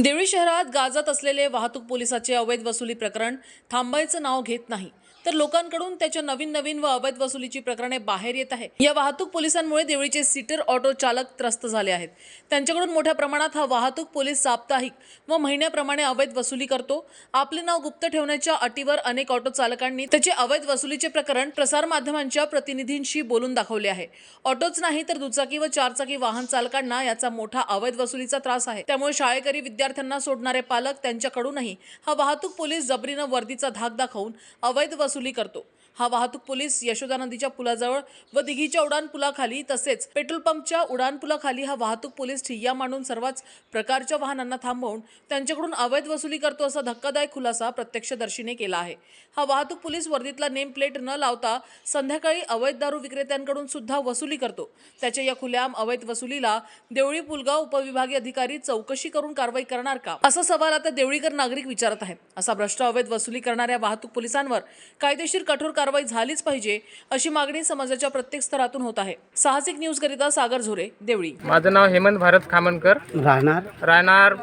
देवळी शहरात गाजत असलेले वाहतूक पोलिसाचे अवैध वसुली प्रकरण थांबायचं नाव घेत नाही, तर लोकांकडून त्याच्या नवीन व अवैध वसुलीची प्रकरणे बाहेर येत आहे। या वाहतूक पोलिसांमुळे देवळीचे सीटर ऑटो चालक त्रस्त झाले आहेत। त्यांच्याकडून मोठ्या प्रमाणात हा वाहतूक पोलीस साप्ताहिक व महिन्याप्रमाणे अवैध वसुली करतो। आपले नाव गुप्त ठेवण्याच्या अटीवर अनेक ऑटो चालकांनी त्याचे अवैध वसुलीचे प्रकरण प्रसार माध्यमांच्या प्रतिनिधींशी बोलून दाखवले आहे। ऑटोच नाही तर दुचाकी व चारचाकी वाहन चालकांना याचा मोठा अवैध वसुलीचा त्रास आहे। त्यामुळे शाळेकरी विद्यार्थ्यांना सोडणारे पालक त्यांच्याकडूनही हा वाहतूक पोलीस जबरीनं वर्दीचा धाक दाखवून अवैध वसुली करतो। हा वाहतूक पोलीस यशोदा नदीच्या पुलाजवळ व दिघीच्या उड्डाणपुलाखाली तसेच पेट्रोल पंपच्या उड्डाणपुलाखाली हा वाहतूक पोलीस ठिय्या मांडून सर्वच प्रकारच्या वाहनांना थांबवून त्यांच्याकडून अवैध वसुली करतो असा धक्कादायक खुलासा प्रत्यक्षदर्शीने केला आहे। हा वाहतूक पोलीस वर्दीतला नेम प्लेट न लावता संध्याकाळी अवैध दारू विक्रेत्यांकडून सुद्धा वसुली करतो। त्याच्या या खुल्याम अवैध वसुलीला देवळी पुलगाव उपविभागीय अधिकारी चौकशी करून कारवाई करणार का, असा सवाल आता देवळीकर नागरिक विचारत आहेत। असा भ्रष्ट अवैध वसुली करणाऱ्या वाहतूक पोलिसांवर कायदेशीर कठोर कारवाई झालीच पाहिजे अशी मागणी समाजाच्या प्रत्येक स्तरातून होत आहे। साहसिक न्यूज करिता सागर झोरे, देवळी। माझं नाव हेमंत भारत खामनकर, राहणार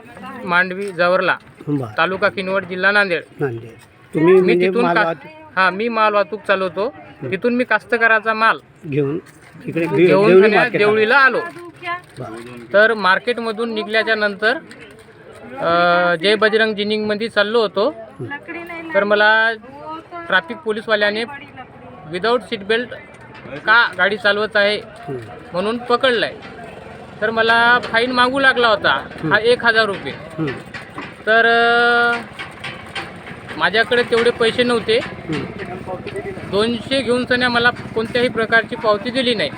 मांडवी जवरला, तालुका किनवट, जिल्हा नांदेड। तुम्ही मी तिथून मी माल वाहतूक चालवतो। तिथून मी कास्तकाराचा माल घेऊन देवळीला आलो। तर मार्केटमधून निघल्याच्या नंतर जय बजरंग जिनिंग मध्ये चाललो होतो। तर मला ट्रॅफिक पोलीसवाल्याने विदाऊट सीट बेल्ट का गाडी चालवत आहे म्हणून पकडलाय। तर मला फाईन मागू लागला होता हा 1000 रुपये। तर माझ्याकडे तेवढे पैसे नव्हते। 200 घेऊन सन्या मला कोणत्याही प्रकारची पावती दिली नाही।